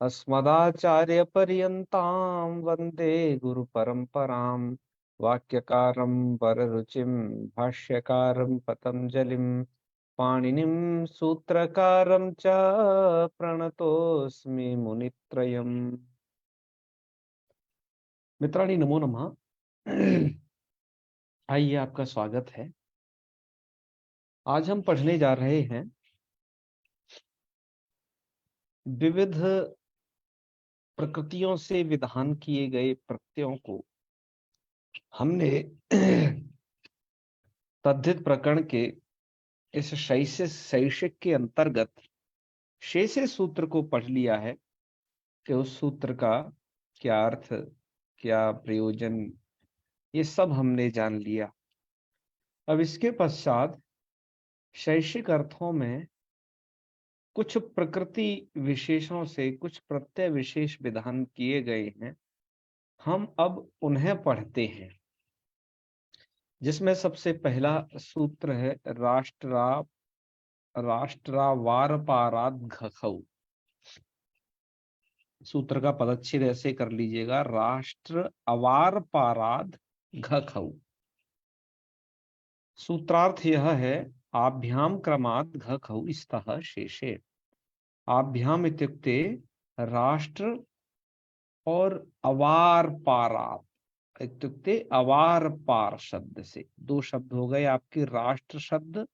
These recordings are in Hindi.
अस्मदाचार्यपर्यन्तां वन्दे गुरुपरम्परां वाक्यकारं वररुचिं भाष्यकारं पतञ्जलिं पाणिनिं सूत्रकारं च प्रणतोऽस्मि मुनित्रयम्। मित्राणि नमो नमः। आइए, आपका स्वागत है। आज हम पढ़ने जा रहे हैं विविध प्रकृतियों से विधान किए गए प्रत्ययों को हमने तद्धित प्रकरण के इस शैषिक के अंतर्गत शेषे सूत्र को पढ़ लिया है कि उस सूत्र का क्या अर्थ, क्या प्रयोजन, ये सब हमने जान लिया। अब इसके पश्चात शैक्षिक अर्थों में कुछ प्रकृति विशेषों से कुछ प्रत्यय विशेष विधान किए गए हैं, हम अब उन्हें पढ़ते हैं। जिसमें सबसे पहला सूत्र है राष्ट्रावार पाराद घखौ। सूत्र का पदच्छेद ऐसे कर लीजिएगा, राष्ट्र अवार पाराद घखौ। सूत्रार्थ यह है, आभ्याम क्रमात् घखौ स्तः शेषे। आभ्याम इत्युक्ते राष्ट्र और अवार पाराद इत्युक्ते अवार पार शब्द से दो शब्द हो गए आपके, राष्ट्र शब्द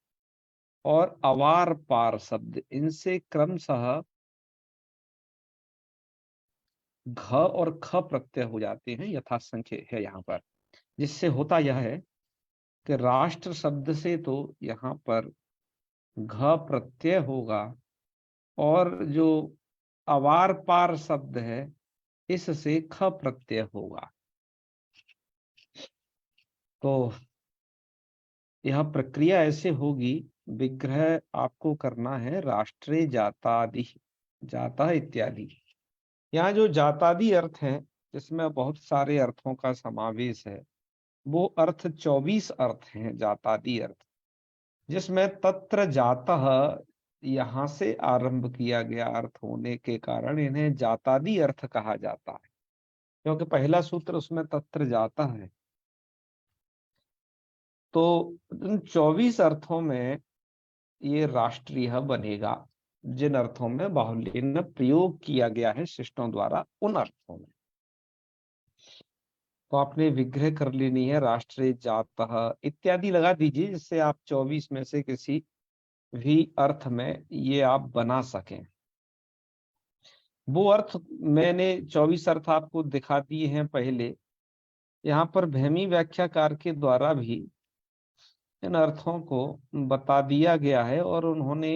और अवार पार शब्द। इनसे क्रमशः घ और ख प्रत्यय हो जाते हैं, यथासंख्य है यहाँ पर। जिससे होता यह है कि राष्ट्र शब्द से तो यहाँ पर घ प्रत्यय होगा और जो अवार पार शब्द है इससे ख प्रत्यय होगा। तो यह प्रक्रिया ऐसे होगी, विग्रह आपको करना है राष्ट्रे जातादि, जाता इत्यादि। यहाँ जो जातादि अर्थ है जिसमें बहुत सारे अर्थों का समावेश है, वो अर्थ 24 अर्थ हैं जातादि अर्थ, जिसमें तत्र जातः यहाँ से आरंभ किया गया अर्थ होने के कारण इन्हें जातादि अर्थ कहा जाता है, क्योंकि पहला सूत्र उसमें तत्र जाता है। तो इन 24 अर्थों में ये राष्ट्रीय बनेगा, जिन अर्थों में बाहुल्य प्रयोग किया गया है शिष्टों द्वारा, उन अर्थों में। तो आपने विग्रह कर लेनी है, राष्ट्रीय जातः इत्यादि लगा दीजिए, जिससे आप 24 में से किसी भी अर्थ में ये आप बना सकें। वो अर्थ मैंने 24 अर्थ आपको दिखा दिए हैं पहले। यहाँ पर भैमी व्याख्याकार के द्वारा भी इन अर्थों को बता दिया गया है और उन्होंने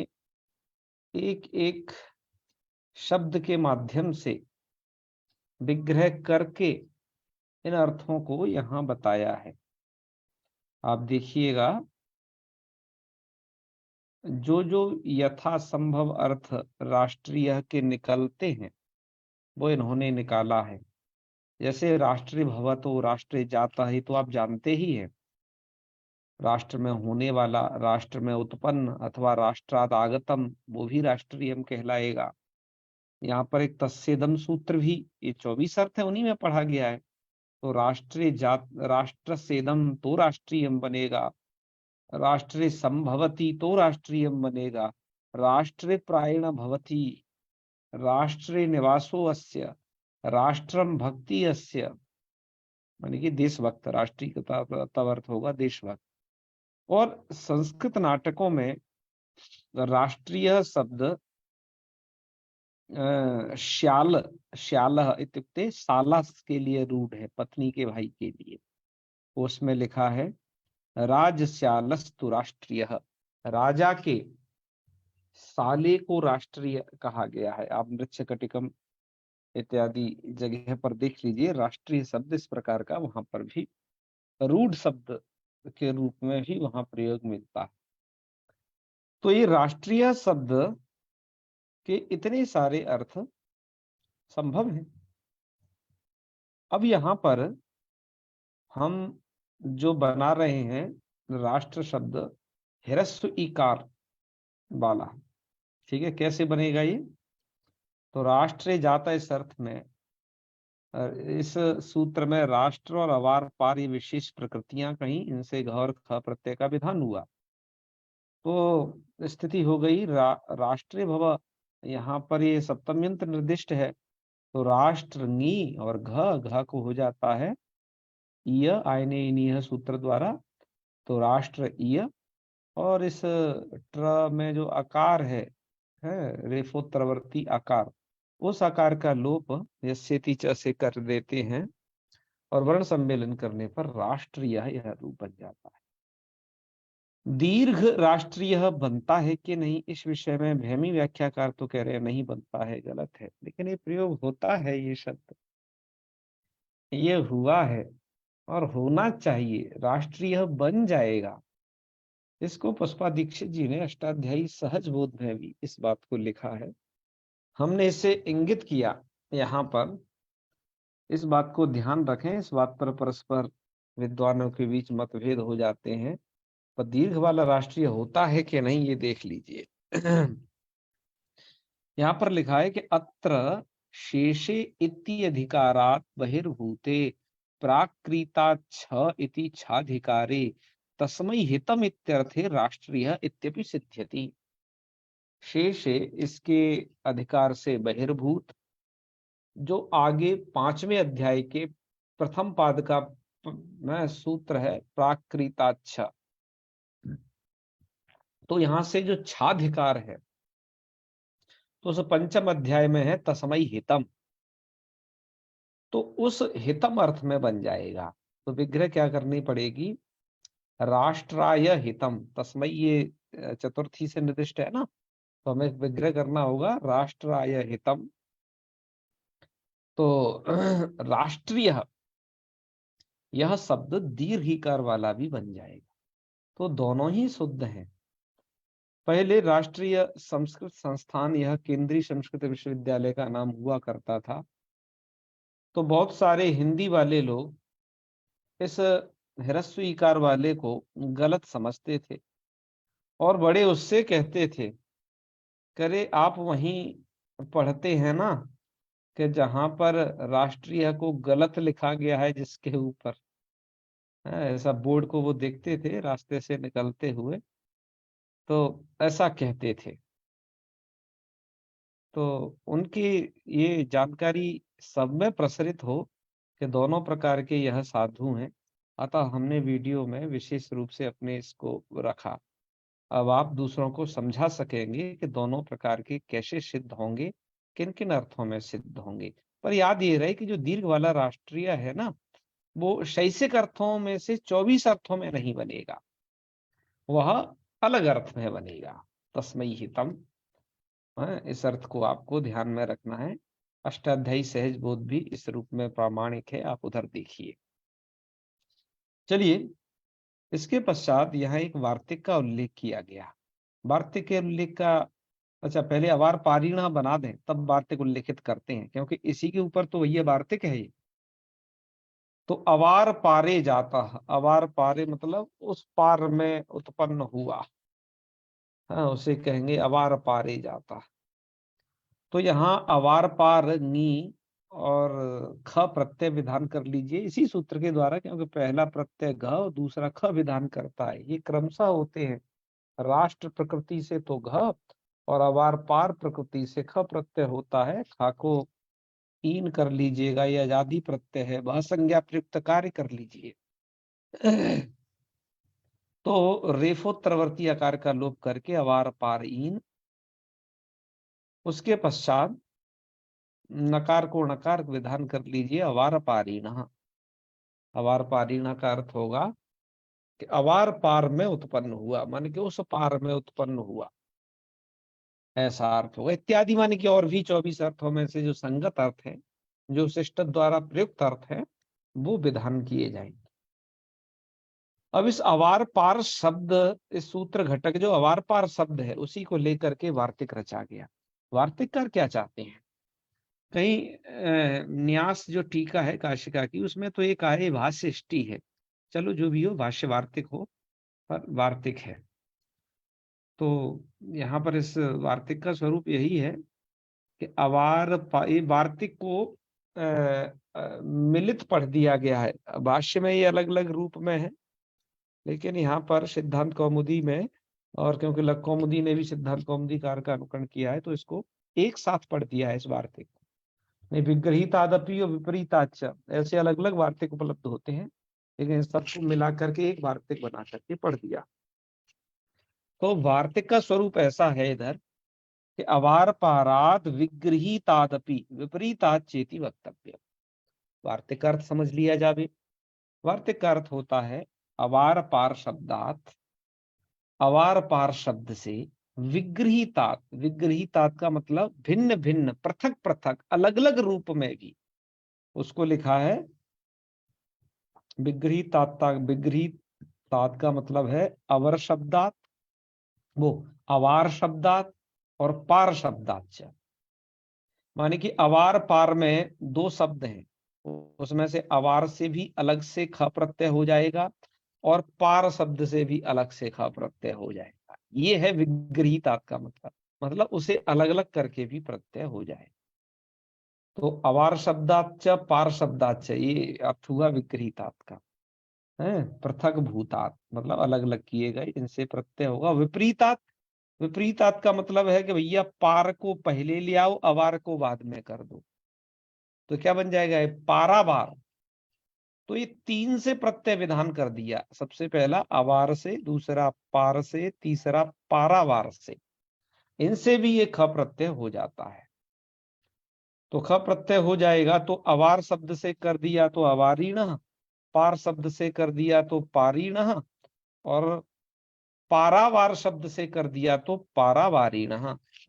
एक एक शब्द के माध्यम से विग्रह करके इन अर्थों को यहाँ बताया है। आप देखिएगा, जो जो यथासंभव अर्थ राष्ट्रीय के निकलते हैं वो इन्होंने निकाला है। जैसे राष्ट्रीय भवतो, राष्ट्रीय जाता है, तो आप जानते ही हैं, राष्ट्र में होने वाला, राष्ट्र में उत्पन्न अथवा राष्ट्राद आगतम, वो भी राष्ट्रीय कहलाएगा। यहाँ पर एक तस्सेदम सूत्र भी, ये 24 अर्थ है, उन्हीं में पढ़ा गया है। तो राष्ट्रीय जात, राष्ट्र सेदम तो राष्ट्रीय बनेगा, राष्ट्रीय संभवती तो राष्ट्रीय बनेगा, राष्ट्रीय प्रायण भवती, राष्ट्रीय निवासो अस्य, राष्ट्रम भक्ति अस्य, माने कि देशभक्त, राष्ट्रीय का तब अर्थ होगा देशभक्त। और संस्कृत नाटकों में राष्ट्रीय शब्द श्याल, श्यालः इत्युक्ते साला के लिए रूढ़ है, पत्नी के भाई के लिए। उसमें लिखा है राजश्यालस्तु राष्ट्रीय, राजा के साले को राष्ट्रीय कहा गया है। आप मृच्छकटिकम इत्यादि जगह पर देख लीजिए, राष्ट्रीय शब्द इस प्रकार का वहां पर भी रूढ़ शब्द के रूप में भी वहां प्रयोग मिलता है। तो ये राष्ट्रीय शब्द के इतने सारे अर्थ संभव हैं। अब यहाँ पर हम जो बना रहे हैं राष्ट्र शब्द ह्रस्व इकार वाला, ठीक है। कैसे बनेगा ये? तो राष्ट्र जाता इस अर्थ में, इस सूत्र में राष्ट्र और अवार पार ये विशेष प्रकृतियां कहीं, इनसे घ और ख प्रत्यय का विधान हुआ। तो स्थिति हो गई राष्ट्रीय भव, यहाँ पर ये सप्तम्यंत निर्दिष्ट है, तो राष्ट्र नी और घ को हो जाता है ईय, आयने इनीय सूत्र द्वारा, तो राष्ट्र ईय। और इस ट्र में जो आकार है रेफोत्तरवर्ती आकार, उस आकार का लोप यस्येति च से कर देते हैं और वर्ण सम्मेलन करने पर राष्ट्रीय यह रूप बन जाता है। दीर्घ राष्ट्रीय बनता है कि नहीं, इस विषय में भैमी व्याख्याकार तो कह रहे हैं नहीं बनता है, गलत है, लेकिन ये प्रयोग होता है, ये शब्द ये हुआ है और होना चाहिए, राष्ट्रीय बन जाएगा। इसको पुष्पा दीक्षित जी ने अष्टाध्यायी सहज बोध में भी इस बात को लिखा है। हमने इसे इंगित किया यहाँ पर, इस बात को ध्यान रखें, इस बात पर परस्पर विद्वानों के बीच मतभेद हो जाते हैं, पर दीर्घ वाला राष्ट्रीय होता है कि नहीं ये देख लीजिए। यहाँ पर लिखा है कि अत्र शेषे इति अधिकारात् बहिर्भूते प्राकृता छ इति छाधिकारे तस्मै हितम इत्यर्थे राष्ट्रीय इत्यपि सिद्ध्यति। शेषे इसके अधिकार से बहिर्भूत, जो आगे 5वें अध्याय के प्रथम पाद का सूत्र है प्राकृताच्छ, तो यहां से जो छाधिकार है तो उस 5म अध्याय में है तस्मै हितम, तो उस हितम अर्थ में बन जाएगा। तो विग्रह क्या करनी पड़ेगी, राष्ट्राय हितम, तस्मै ये चतुर्थी से निर्दिष्ट है ना, तो हमें विग्रह करना होगा राष्ट्राय हितम। तो राष्ट्रीय यह शब्द दीर्घिकार वाला भी बन जाएगा, तो दोनों ही शुद्ध हैं। पहले राष्ट्रीय संस्कृत संस्थान यह केंद्रीय संस्कृत विश्वविद्यालय का नाम हुआ करता था, तो बहुत सारे हिंदी वाले लोग इस ह्रस्व ईकार वाले को गलत समझते थे और बड़े उससे कहते थे, करे आप वहीं पढ़ते हैं ना कि जहां पर राष्ट्रीय को गलत लिखा गया है जिसके ऊपर, ऐसा बोर्ड को वो देखते थे रास्ते से निकलते हुए, तो ऐसा कहते थे। तो उनकी ये जानकारी सब में प्रसरित हो कि दोनों प्रकार के यह साधु हैं, अतः हमने वीडियो में विशेष रूप से अपने इसको रखा। अब आप दूसरों को समझा सकेंगे कि दोनों प्रकार के कैसे सिद्ध होंगे, किन किन अर्थों में सिद्ध होंगे। पर याद ये रहे कि जो दीर्घ वाला राष्ट्रीय है ना, वो शैसिक अर्थों में से 24 अर्थों में नहीं बनेगा, वह अलग अर्थ में बनेगा, तस्मै हितम। इस अर्थ को आपको ध्यान में रखना है। अष्टाध्यायी सहज बोध भी इस रूप में प्रामाणिक है, आप उधर देखिए। चलिए, इसके पश्चात यहाँ एक वार्तिक का उल्लेख किया गया। वार्तिक के उल्लेख का, अच्छा पहले अवार पारीणा बना दें तब वार्तिक उल्लेखित करते हैं, क्योंकि इसी के ऊपर तो वही वार्तिक है ये। तो अवार पारे जाता, अवार पारे मतलब उस पार में उत्पन्न हुआ, हाँ उसे कहेंगे अवार पारे जाता। तो यहाँ अवार पार नी और ख प्रत्यय विधान कर लीजिए इसी सूत्र के द्वारा, क्योंकि पहला प्रत्यय घ और दूसरा ख विधान करता है, ये क्रमशः होते हैं। राष्ट्र प्रकृति से तो घ और अवार पार प्रकृति से ख प्रत्यय होता है, खा को ईन कर लीजिएगा, ये आजादी प्रत्यय है, वह संज्ञा प्रयुक्त कार्य कर लीजिए। तो रेफोत्तरवर्ती आकार का लोप करके अवार पार ईन, उसके पश्चात नकार को नकार विधान कर लीजिए अवार पारीण। अवार पारीण का अर्थ होगा कि अवार पार में उत्पन्न हुआ, मान कि उस पार में उत्पन्न हुआ, ऐसा अर्थ होगा। इत्यादि मान कि और भी 24 अर्थों में से जो संगत अर्थ है, जो शिष्ट द्वारा प्रयुक्त अर्थ है, वो विधान किए जाएंगे। अब इस अवार पार शब्द, इस सूत्र घटक जो अवार पार शब्द है, उसी को लेकर के वार्तिक रचा गया। वार्तिककार क्या चाहते हैं, कहीं न्यास जो टीका है काशिका की, उसमें तो एक आए भाष्य इष्टि है, चलो जो भी हो भाष्य वार्तिक हो, पर वार्तिक है। तो यहाँ पर इस वार्तिक का स्वरूप यही है कि ये वार्तिक को मिलित पढ़ दिया गया है। भाष्य में ये अलग अलग रूप में है, लेकिन यहाँ पर सिद्धांत कौमुदी में, और क्योंकि लक कौमुदी ने भी सिद्धांत कौमुदीकार का अनुकरण किया है, तो इसको एक साथ पढ़ दिया है इस वार्तिक को। नहीं, विग्रहीतादपि और विपरीताच ऐसे अलग अलग वार्तिक उपलब्ध होते हैं, लेकिन इन सबको मिला करके एक वार्तिक बना करके पढ़ दिया। तो वार्तिक का स्वरूप ऐसा है इधर कि अवार पाराद विग्रहीतादपि विपरीताच चेति वक्तव्य। वार्तिक का अर्थ समझ लिया जावे। वार्तिक का अर्थ होता है अवार पार शब्दात, अवार पार शब्द से विग्रहीतात, विग्रहीतात का मतलब भिन्न भिन्न, पृथक पृथक, अलग अलग रूप में भी, उसको लिखा है विग्रहीतात। विग्रहीतात का मतलब है अवर शब्दात, वो अवार शब्दात और पार शब्दात। माने कि अवार पार में दो शब्द हैं, उसमें से अवार से भी अलग से ख प्रत्यय हो जाएगा और पार शब्द से भी अलग से ख प्रत्यय हो जाएगा। ये है विग्रहीतात का मतलब उसे अलग अलग करके भी प्रत्यय हो जाए। तो अवार शब्दाच पार शब्दाच, ये अर्थ हुआ विग्रहीतात का है। पृथक भूतात मतलब अलग अलग किए गए, इनसे प्रत्यय होगा। विपरीतात, विपरीतात का मतलब है कि भैया पार को पहले ले आओ, अवार को बाद में कर दो, तो क्या बन जाएगा पारावार। तो ये तीन से प्रत्यय विधान कर दिया, सबसे पहला अवार से, दूसरा पार से, तीसरा पारावार से। इनसे भी ये ख प्रत्यय हो जाता है। तो ख प्रत्यय हो जाएगा तो अवार शब्द से कर दिया तो अवारीण, पार शब्द से कर दिया तो पारीण, और पारावार शब्द से कर दिया तो पारावारीण।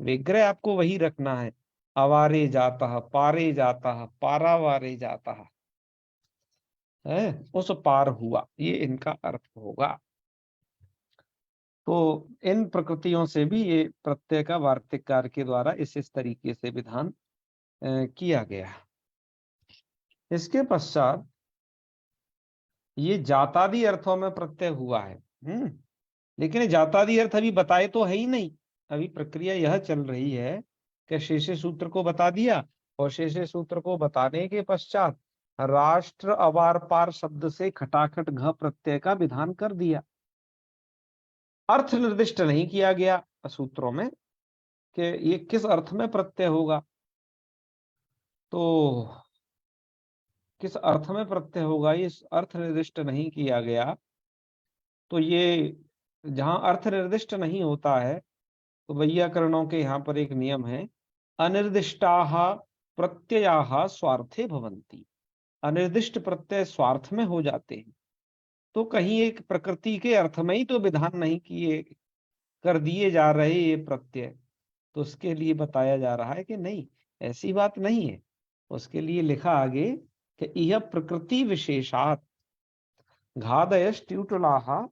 विग्रह आपको वही रखना है, अवारे जाता, पारे जाता, पारावारे जाता है, उस पार हुआ, ये इनका अर्थ होगा। तो इन प्रकृतियों से भी ये प्रत्यय का वार्तिककार के द्वारा इस तरीके से विधान किया गया। इसके पश्चात ये जातादि अर्थों में प्रत्यय हुआ है। लेकिन जातादि अर्थ अभी बताए तो है ही नहीं, अभी प्रक्रिया यह चल रही है कि शेषे सूत्र को बता दिया, और शेषे सूत्र को बताने के पश्चात राष्ट्र अवार पार शब्द से खटाखट घ प्रत्यय का विधान कर दिया। अर्थ निर्दिष्ट नहीं किया गया सूत्रों में कि ये किस अर्थ में प्रत्यय होगा, तो किस अर्थ में प्रत्यय होगा इस अर्थ निर्दिष्ट नहीं किया गया। तो ये जहां अर्थ निर्दिष्ट नहीं होता है तो वैयाकरणों के यहाँ पर एक नियम है, अनिर्दिष्टाः प्रत्ययाः स्वार्थे भवन्ति। अनिर्दिष्ट प्रत्यय स्वार्थ में हो जाते हैं। तो कहीं एक प्रकृति के अर्थ में ही तो विधान नहीं किए, कर दिए जा रहे ये प्रत्यय, तो उसके लिए बताया जा रहा है कि नहीं, ऐसी बात नहीं है। उसके लिए लिखा आगे कि यह प्रकृति विशेषात् घादयश ट्यूटुलाः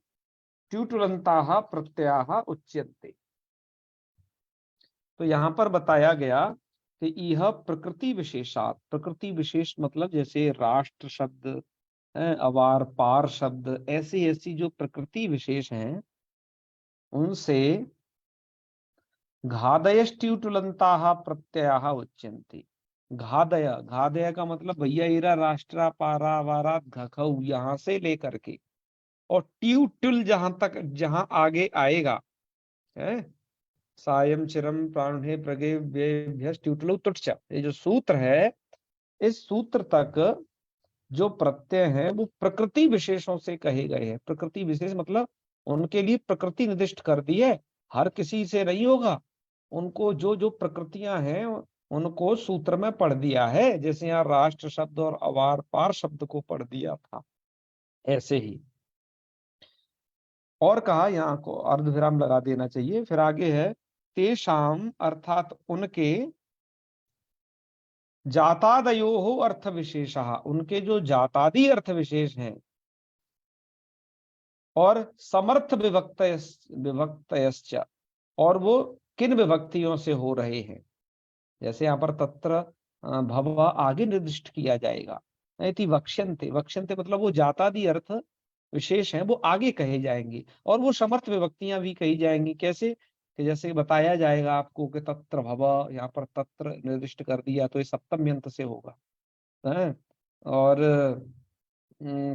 ट्यूटुलन्ताः प्रत्ययाः उच्यन्ते। तो यहां पर बताया गया कि यह प्रकृति विशेषात्, प्रकृति विशेष मतलब जैसे राष्ट्र शब्द, अवार पार शब्द, ऐसी ऐसी जो प्रकृति विशेष हैं उनसे घादयष्ट्यूटुलन्ताः प्रत्ययाः उच्यन्ते। घादय, घादय का मतलब भैया इरा राष्ट्रा पारा वारा घखऊ यहां से लेकर के, और ट्यूटुल जहां तक, जहां आगे आएगा है, सायं चिरम प्राणे प्रगे ट्यूटुलु तुच्छ, ये जो सूत्र है, इस सूत्र तक जो प्रत्यय है वो प्रकृति विशेषों से कहे गए हैं। प्रकृति विशेष मतलब उनके लिए प्रकृति निर्दिष्ट कर दी है, हर किसी से नहीं होगा। उनको जो जो प्रकृतियां हैं उनको सूत्र में पढ़ दिया है, जैसे यहाँ राष्ट्र शब्द और अवार पार शब्द को पढ़ दिया था, ऐसे ही। और कहा यहाँ को अर्धविराम लगा देना चाहिए, फिर आगे है तेषाम अर्थात उनके, जातादयो अर्थ विशेष, उनके जो जातादि अर्थ विशेष हैं, और समर्थ विभक्तयश्च, और वो किन विभक्तियों से हो रहे हैं। जैसे यहाँ पर तत्र भव आगे निर्दिष्ट किया जाएगा, नहीं वक्ष्यन्ते, वक्ष्यन्ते मतलब वो जातादि अर्थ विशेष हैं, वो आगे कहे जाएंगे, और वो समर्थ विभक्तियां भी कही जाएंगी। कैसे कि जैसे बताया जाएगा आपको कि तत्र भव, यहाँ पर तत्र निर्दिष्ट कर दिया तो ये सप्तम यंत्र से होगा है। और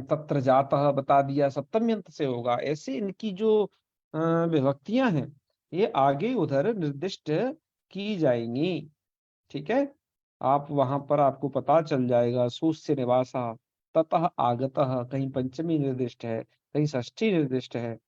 तत्र जातः बता दिया सप्तम यंत्र से होगा। ऐसे इनकी जो विभक्तियां हैं ये आगे उधर निर्दिष्ट की जाएंगी। ठीक है, आप वहां पर आपको पता चल जाएगा सूस्य निवासा, ततः आगतः, कहीं पंचमी निर्दिष्ट है, कहीं षष्ठी निर्दिष्ट है।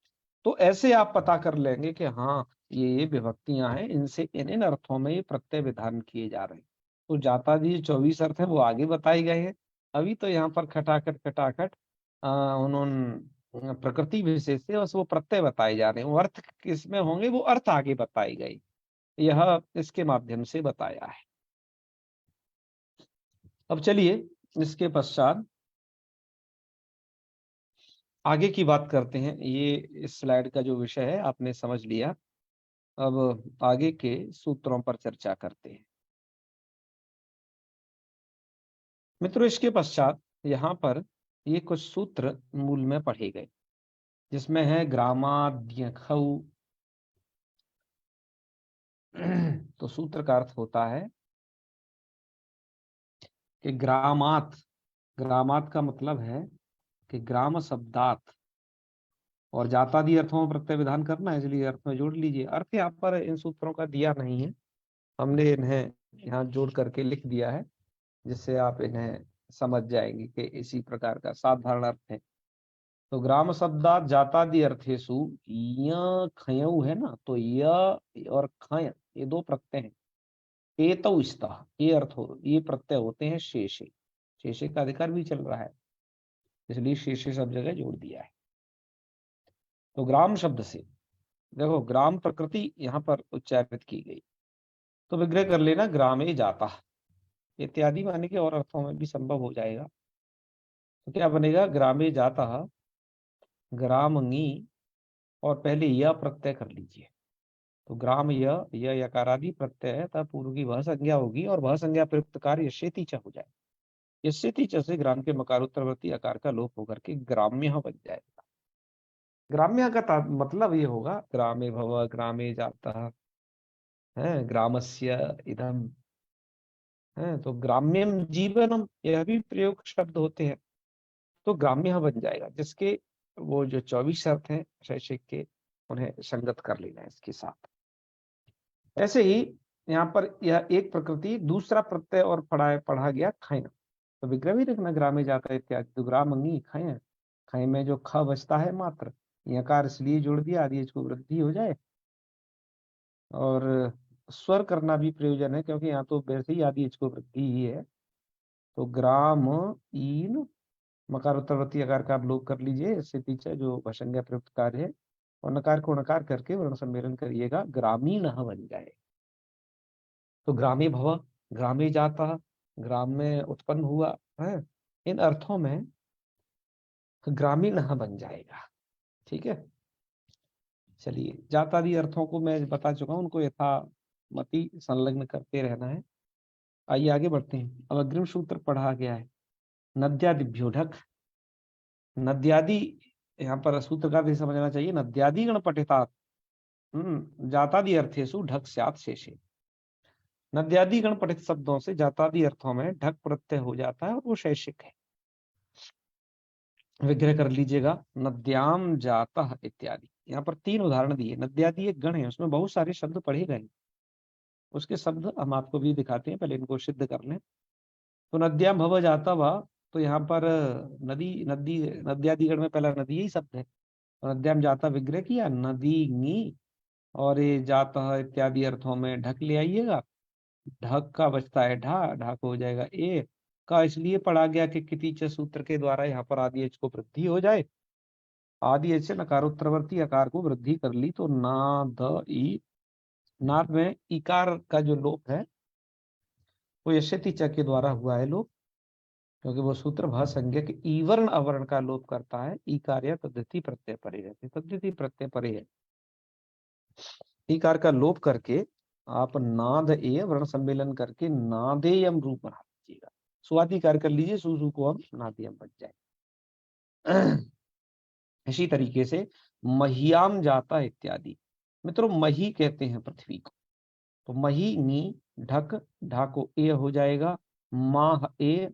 तो ऐसे आप पता कर लेंगे कि हाँ ये विभक्तियां हैं, इनसे इन इन अर्थों में ये प्रत्यय विधान किए जा रहे हैं। तो जाता जी 24 अर्थ है वो आगे बताए गए हैं। अभी तो यहाँ पर खटाखट खटाखट उन्होंने प्रकृति विशेष से बस वो प्रत्यय बताए जा रहे हैं, वो अर्थ किसमें होंगे वो अर्थ आगे बताए गए। यह इसके माध्यम से बताया है। अब चलिए इसके पश्चात आगे की बात करते हैं। ये इस स्लाइड का जो विषय है आपने समझ लिया। अब आगे के सूत्रों पर चर्चा करते हैं। मित्रों इसके पश्चात यहाँ पर ये कुछ सूत्र मूल में पढ़े गए, जिसमें है ग्रामाद्यखौ। तो सूत्र का अर्थ होता है कि ग्रामात, ग्रामात का मतलब है कि ग्राम शब्दात, और जातादि अर्थों में प्रत्यय विधान करना है, इसलिए अर्थ में जोड़ लीजिए। अर्थ यहाँ पर इन सूत्रों का दिया नहीं है, हमने इन्हें यहाँ जोड़ करके लिख दिया है, जिससे आप इन्हें समझ जाएंगे कि इसी प्रकार का साधारण अर्थ है। तो ग्राम शब्दात जातादि अर्थेषु य खयऊ है ना, तो य और खय ये दो प्रत्यय हैं। एतौ स्तः ये अर्थ हो, ये प्रत्यय होते हैं शेषे। शेषे का अधिकार भी चल रहा है, इसलिए शेषे सब जगह जोड़ दिया है। तो ग्राम शब्द से देखो ग्राम प्रकृति यहाँ पर उच्चारित की गई, तो विग्रह कर लेना ग्रामे जाता इत्यादि माने के और अर्थों में भी संभव हो जाएगा। तो क्या बनेगा, ग्रामे जाता ग्रामंगी, और पहले यह प्रत्यय कर लीजिए। तो ग्राम यह यकारादि प्रत्यय है, तब पूर्व की वह संज्ञा होगी और वह संज्ञा प्रयुक्त कार्य यस्येति च हो जाए। यस्येति च से ग्राम के मकारोत्तरवर्ती आकार का लोप होकर के ग्राम्य बन जाएगा। ग्राम्य का मतलब ये होगा ग्रामे भव, ग्रामे जाता है, ग्रामस्य इदम है। तो ग्राम्यम जीवनम यह भी प्रयोग शब्द होते हैं। तो ग्राम्य बन जाएगा, जिसके वो जो 24 अर्थ हैं शैक्षिक के, उन्हें संगत कर लेना है इसके साथ। ऐसे ही यहाँ पर यह एक प्रकृति दूसरा प्रत्यय और पढ़ा गया खय, तो विग्रह भी देखना ग्रामे जाता है इत्यादि। तो ग्राम अंगी खय, खय में जो ख बचता है मात्र, यकार इसलिए जोड़ दिया आदि इसको वृद्धि हो जाए। और स्वर करना भी प्रयोजन है, क्योंकि यहाँ तो वैसे ही आदि इसको वृद्धि ही है। तो ग्राम ईन मकार उत्तरवर्ती आकार का आप लोप कर लीजिए, इससे पीछे जो भसंज्ञा प्रयुक्त कार्य है, और नकार को नकार करके वर्ण सम्मेलन करिएगा, ग्रामीण बन जाए। तो ग्रामे भव, ग्रामे जाता, ग्राम में उत्पन्न हुआ है, इन अर्थों में ग्रामीण बन जाएगा। ठीक है, चलिए जातादि अर्थों को मैं बता चुका हूं, उनको यथामति संलग्न करते रहना है। आइए आगे बढ़ते हैं। अब अग्रिम सूत्र पढ़ा गया है, नद्यादिभ्यो ढक। नद्यादि यहाँ पर सूत्र का भी समझना चाहिए, नद्यादि गण पठितात जातादि अर्थेषु ढक स्यात् शेषे। नद्यादि गण पठित शब्दों से जातादि अर्थों में ढक प्रत्यय हो जाता है और वो शैषिक है। विग्रह कर लीजिएगा, नद्याम जातः इत्यादि। यहाँ पर 3 उदाहरण दिए। नद्यादि एक गण है, उसमें बहुत सारे शब्द पढ़े गए, उसके शब्द हम आपको भी दिखाते हैं, पहले इनको सिद्ध कर लें। तो नद्याम भव जाता वा, तो यहाँ पर नदी नदी नद्यादिगण में पहला नदी ही शब्द है। तो नद्याम जाता विग्रह किया, नदी नी, और ये जाता इत्यादि अर्थों में ढक ले आइएगा। ढक का बचता है ढा, ढाक हो जाएगा ए का, इसलिए पढ़ा गया कि कितिच सूत्र के द्वारा यहाँ पर आदि एच को वृद्धि हो जाए। आदि एच से नकारोत्तरवर्ती आकार को वृद्धि कर ली, तो ना द ई, नाद में इकार का जो लोप है वो यशति च के द्वारा हुआ है लोप, क्योंकि वो सूत्र भ संज्ञक ईवर्ण अवर्ण का लोप करता है। ईकार या तद्धिति प्रत्यय परे रहते, तद्धिति प्रत्यय परे है। ईकार का लोप करके आप नाद ए वर्ण सम्मेलन करके नादेयम रूप बना दीजिएगा। सुवादी कार्य कर लीजिए, सुसु को हम नादेयम बन जाए। इसी तरीके से महियाम जाता इत्यादि, मित्रों मही कहते हैं पृथ्वी को। तो मही नी ढक, ढा को ए हो जाएगा, माह ए,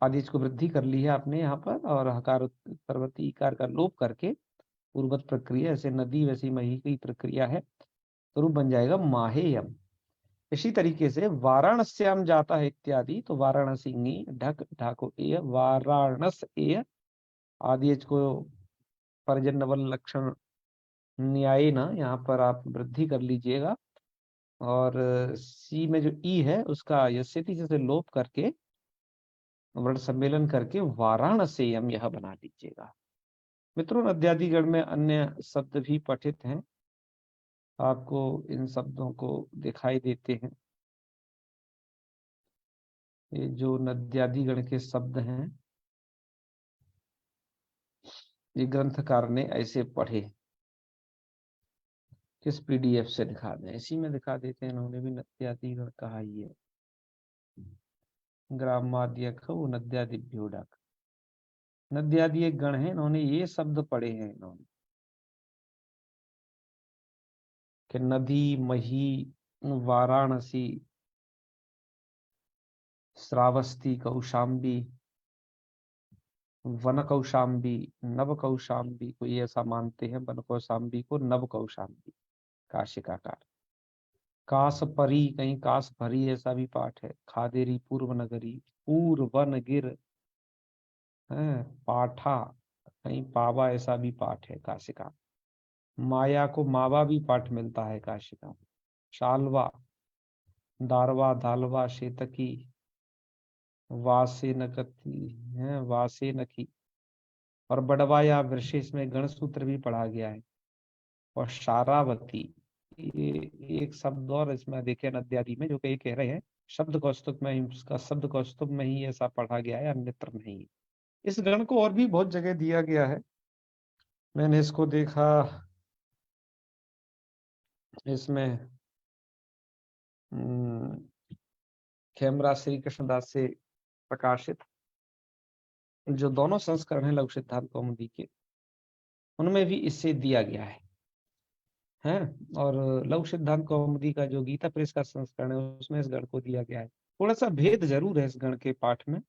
आदेश को वृद्धि कर ली है आपने यहाँ पर, और हकार उत्तरवर्ती इकार का लोप करके पूर्वत प्रक्रिया, ऐसे नदी वैसी मही की प्रक्रिया है, तो रूप बन जाएगा माहेयम। इसी तरीके से वाराणस्याम जाता है इत्यादि, तो वाराणसी नी ढक, ढाको ए, वाराणस ए, आदि को परजन नवल लक्षण न्याय ना यहाँ पर आप वृद्धि कर लीजिएगा, और सी में जो ई है उसका यस्यति से लोप करके वर्ण सम्मेलन करके वाराणसेयम यह बना लीजिएगा। मित्रों नद्यादिगण में अन्य शब्द भी पठित हैं, आपको इन शब्दों को दिखाई देते हैं। ये जो नद्यादिगण के शब्द हैं ये ग्रंथकार ने ऐसे पढ़े। किस पीडीएफ से दिखा दें? इसी में दिखा देते हैं, इन्होंने भी नद्यादिगण कहा ही है। ग्रामाद्य नद्यादिभ्यो डाक, नद्यादि एक गण है, इन्होंने ये शब्द पढ़े हैं इन्होंने कि नदी, मही, वाराणसी, श्रावस्ती, कौशाम्बी, वन कौशाम्बी, नव कौशाम्बी, कोई ऐसा मानते हैं वन कौशाम्बी को नव कौशाम्बी, काशिकाकार। कासपरी, कहीं कासभरी ऐसा भी पाठ है। खादेरी पूर्व नगरी, पूर्वन गिर है। पाठा, कहीं पावा ऐसा भी पाठ है काशिका। माया को मावा भी पाठ मिलता है काशिका। शालवा, दारवा, दालवा, शेतकी, वासे नकती है, वासे नखी, और बड़वा या वृषेश में गणसूत्र भी पढ़ा गया है। और शारावती, ये एक शब्द और इसमें देखे नद्यादि में जो कई कह रहे हैं शब्द कौस्तुभ में ही, उसका शब्द कौस्तुभ में ही ऐसा पढ़ा गया है, अन्यत्र नहीं। इस गण को और भी बहुत जगह दिया गया है, मैंने इसको देखा इसमें खेमरा श्री कृष्णदास से प्रकाशित जो दोनों संस्करण है लघु सिद्धांत कौमुदी के, उनमें भी इससे दिया गया है। और लघु सिद्धांत कौमुदी का जो गीता प्रेस का संस्करण है उसमें इस गण को दिया गया है। थोड़ा सा भेद जरूर है इस गण के पाठ में,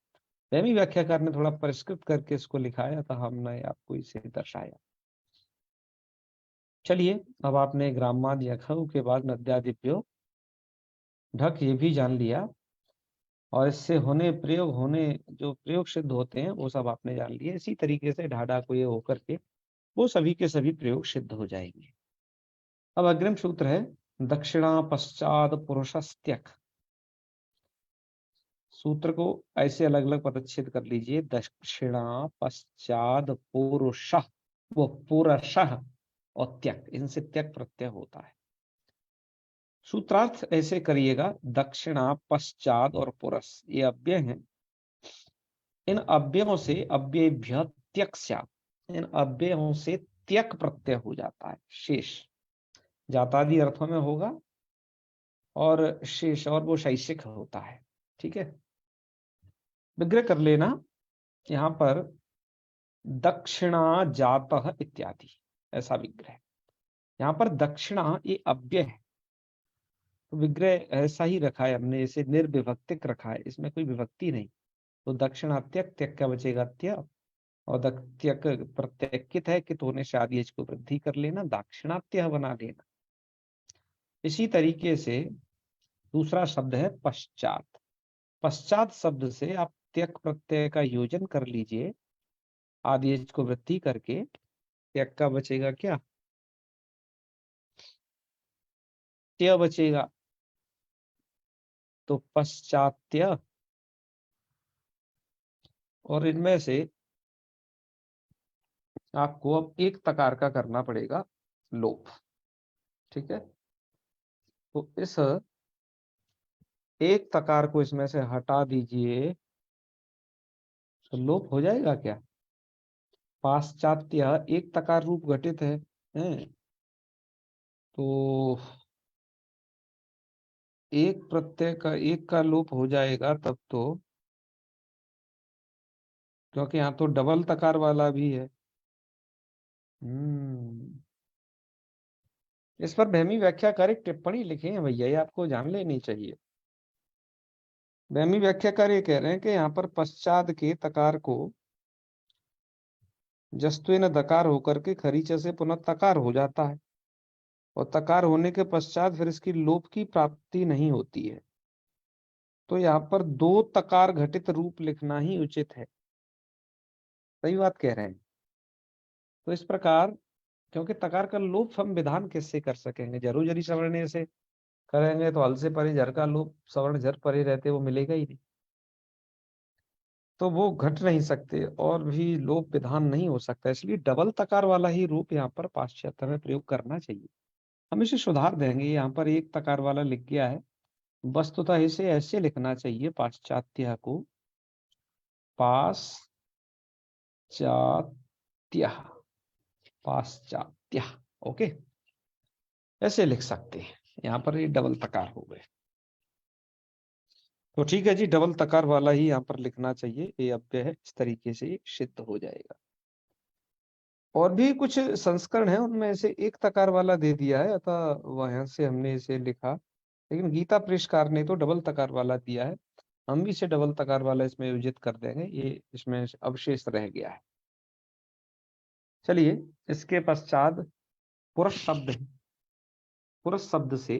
प्रेमी व्याख्याकार ने थोड़ा परिष्कृत करके इसको लिखाया था, हमने आपको इसे दर्शाया। चलिए अब आपने ग्रामाद या खऊ के बाद नद्यादिप्यो ढक ये भी जान लिया, और इससे होने जो प्रयोग सिद्ध होते हैं वो सब आपने जान लिए। इसी तरीके से ढाढा को ये होकर के वो सभी के सभी प्रयोग सिद्ध हो जाएंगे। अब अग्रिम सूत्र है दक्षिणा पश्चात पुरुषस्त्यक। सूत्र को ऐसे अलग अलग पदच्छेद कर लीजिए, दक्षिणा पश्चात पुरुष, वो पुरुष और त्यक, इनसे त्यक प्रत्यय होता है। सूत्रार्थ ऐसे करिएगा, दक्षिणा पश्चात और पुरुष ये अव्यय हैं, इन अव्ययों से अव्ययभ्य त्यक स्यात्, इन अव्ययों से त्यक प्रत्यय हो जाता है, शेष जातादि अर्थों में होगा और शेष, और वो शैषिक होता है। ठीक है, विग्रह कर लेना यहाँ पर दक्षिणा जातः इत्यादि, ऐसा विग्रह। यहाँ पर दक्षिणा ये अव्यय है, तो विग्रह ऐसा ही रखा है हमने, इसे निर्विभक्तिक रखा है, इसमें कोई विभक्ति नहीं। तो दक्षिणात्यक, त्यक क्या बचेगा त्य, और त्यक प्रत्यकित है कित होने से आदि को वृद्धि कर लेना, दाक्षिणात्य बना लेना। इसी तरीके से दूसरा शब्द है पश्चात। पश्चात शब्द से आप त्यक प्रत्यय का योजन कर लीजिए, आदि को वृद्धि करके त्यक का बचेगा क्या, त्य बचेगा। तो पश्चात्य, और इनमें से आपको अब एक तकार का करना पड़ेगा लोप। ठीक है, तो इस एक तकार को इसमें से हटा दीजिए, तो लोप हो जाएगा क्या। पाश्चात्य एक तकार रूप घटित है, तो एक प्रत्यय का एक का लोप हो जाएगा तब तो, क्योंकि यहाँ तो डबल तकार वाला भी है। इस पर भैमी व्याख्याकार एक टिप्पणी लिखे हैं भैया, ये आपको जान लेनी चाहिए। भैमी व्याख्याकार ये कह रहे हैं कि यहाँ पर पश्चात के तकार को जस्त्वेन दकार होकर के खरीच से पुनः तकार हो जाता है, और तकार होने के पश्चात फिर इसकी लोप की प्राप्ति नहीं होती है। तो यहाँ पर दो तकार घटित रूप लिखना ही उचित है। सही बात कह रहे हैं। तो इस प्रकार, क्योंकि तकार का लोप हम विधान किससे कर सकेंगे, जरूर जरी सवर्ण से करेंगे तो हल से परे जर का लोप सवर्ण जर परे रहते वो मिलेगा ही नहीं, तो वो घट नहीं सकते और भी लोप विधान नहीं हो सकता। इसलिए डबल तकार वाला ही रूप यहाँ पर पाश्चात्य में प्रयोग करना चाहिए। हम इसे सुधार देंगे, यहाँ पर एक तकार वाला लिख गया है, वस्तुतः इसे ऐसे लिखना चाहिए, पाश्चात्य को पाश्चात्य, पाश्चात्य, ओके, ऐसे लिख सकते हैं। यहाँ पर ये डबल तकार हो गए, तो ठीक है जी, डबल तकार वाला ही यहाँ पर लिखना चाहिए, ये अव्यय है, इस तरीके से सिद्ध हो जाएगा। और भी कुछ संस्करण है, उनमें से एक तकार वाला दे दिया है, अतः वहां से हमने इसे लिखा, लेकिन गीता प्रेसकार ने तो डबल तकार वाला दिया है, हम भी इसे डबल तकार वाला इसमें योजित कर देंगे, ये इसमें अवशेष रह गया है। चलिए, इसके पश्चात पुरुष शब्द है। पुरुष शब्द से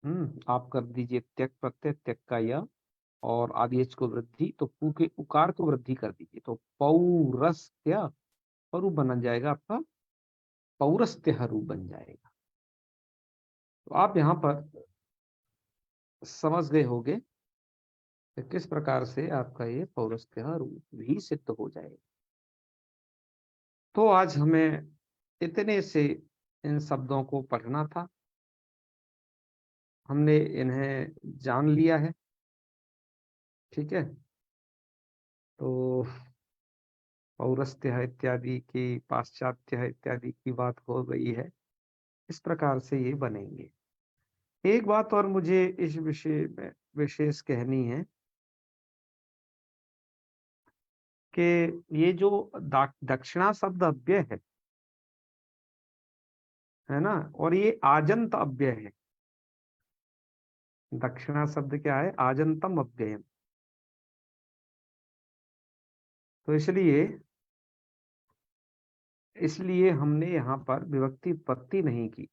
आप कर दीजिए त्यक प्रत्यय, त्यक का या और आदेश को वृद्धि, तो पू के उकार को वृद्धि कर दीजिए, तो पौरस्त्य रूप बन जाएगा आपका, पौरस्त्य रूप बन जाएगा। तो आप यहाँ पर समझ गए होंगे कि किस प्रकार से आपका ये पौरस्त्य रूप भी सिद्ध हो जाएगा। तो आज हमें इतने से इन शब्दों को पढ़ना था, हमने इन्हें जान लिया है, ठीक है। तो पौरस्त्य इत्यादि की, पाश्चात्य इत्यादि की बात हो गई है, इस प्रकार से ये बनेंगे। एक बात और मुझे इस विषय में विशेष कहनी है कि ये जो दक्षिणा शब्द अव्यय है ना, और ये आजंत अव्यय है। दक्षिणा शब्द क्या है, आजंतम अव्यय। तो इसलिए हमने यहाँ पर विभक्ति उत्पत्ति नहीं की,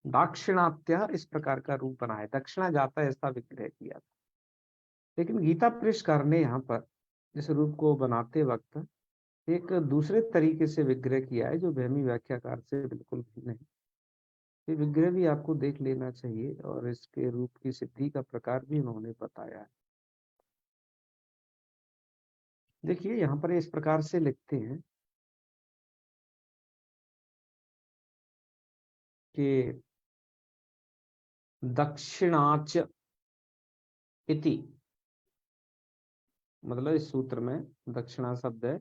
दाक्षिणात्य इस प्रकार का रूप बनाया, दक्षिणा जाता है ऐसा विग्रह किया था। लेकिन गीता प्रेसकार ने यहाँ पर इस रूप को बनाते वक्त एक दूसरे तरीके से विग्रह किया है, जो भैमी व्याख्याकार से बिल्कुल भी नहीं। ये विग्रह भी आपको देख लेना चाहिए, और इसके रूप की सिद्धि का प्रकार भी उन्होंने बताया है। देखिए, यहाँ पर इस प्रकार से लिखते हैं कि दक्षिणाच इति, मतलब इस सूत्र में दक्षिणा शब्द है,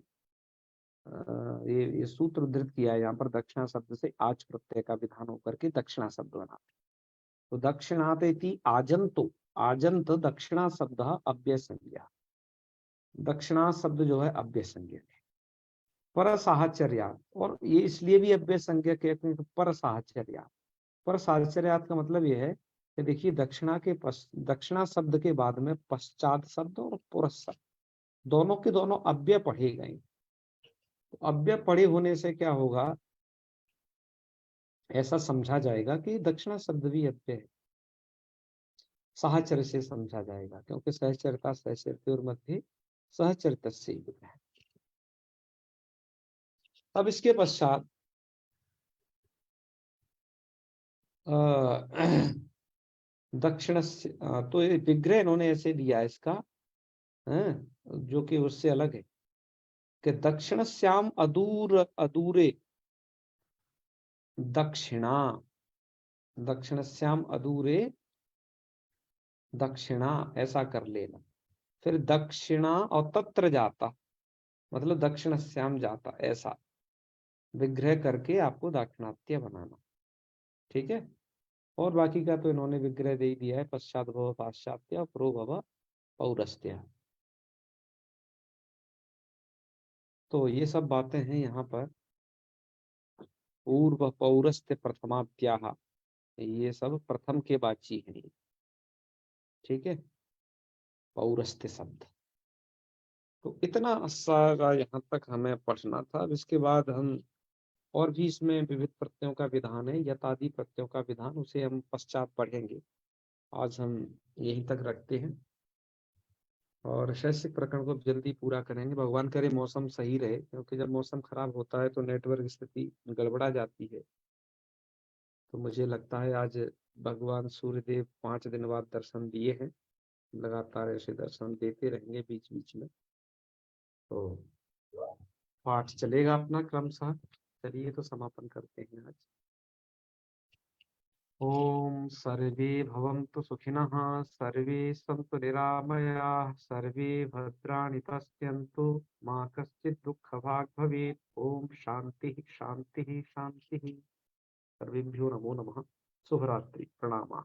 ये सूत्र उद्धृत किया है यहाँ पर, दक्षिणा शब्द से आज प्रत्यय का विधान होकर के दक्षिणा शब्द बना। तो दक्षिणात इति आजंतो, आजंत दक्षिणा शब्द अव्यय संज्ञा, दक्षिणा शब्द जो है अव्यय संज्ञा है। पर साहचर्यात, और ये इसलिए भी अव्यय संज्ञा कहते हैं, पर साहचर्यात। पर साहचर्यात का मतलब ये है कि देखिए, दक्षिणा शब्द के बाद में पश्चात शब्द और पुरस शब्द दोनों के दोनों अव्यय पढ़े गए। तो अव्यय पढ़े होने से क्या होगा, ऐसा समझा जाएगा कि दक्षिणा शब्द भी अव्यय है, सहचर से समझा जाएगा, क्योंकि सहचरता सहचरते मध्य सहचरित से है। अब इसके पश्चात दक्षिण, तो ये विग्रह इन्होंने ऐसे दिया इसका, जो कि उससे अलग है, कि दक्षिण श्याम अदूर अदूरे, दक्षिणा, दक्षिण श्याम अदूरे दक्षिणा, ऐसा कर लेना। फिर दक्षिणा और तत्र जाता, मतलब दक्षिण श्याम जाता, ऐसा विग्रह करके आपको दाक्षिणात्य बनाना, ठीक है। और बाकी का तो इन्होंने विग्रह दे दिया है, पश्चात भव पाश्चात्य, प्रो भव पौरस्त्य। तो ये सब बातें हैं यहाँ पर। पूर्व पौरस्त्य प्रथमाद्याः, ये सब प्रथम के वाची हैं। ठीक है, पौरस्त्य शब्द। तो इतना सारा यहाँ तक हमें पढ़ना था। अब इसके बाद हम और भी इसमें विविध प्रत्ययों का विधान है, यतादि प्रत्ययों का विधान, उसे हम पश्चात पढ़ेंगे। आज हम यहीं तक रखते हैं और शैक्षिक प्रकरण को जल्दी पूरा करेंगे। भगवान करे मौसम सही रहे, क्योंकि जब मौसम खराब होता है तो नेटवर्क स्थिति गड़बड़ा जाती है। तो मुझे लगता है आज भगवान सूर्यदेव 5 दिन बाद दर्शन दिए हैं, लगातार ऐसे दर्शन देते रहेंगे बीच बीच में। तो पाठ चलेगा अपना क्रमशः। चलिए तो समापन करते हैं आज। ओम सर्वे भवन्तु सुखिनः, सर्वे सन्तु निरामयाः, सर्वे भद्राणि पश्यन्तु, मा कश्चित् दुःखभाग् भवेत्। ओम शांति शांति शांति। सर्वेभ्यो नमो नमः। शुभरात्रि, प्रणाम।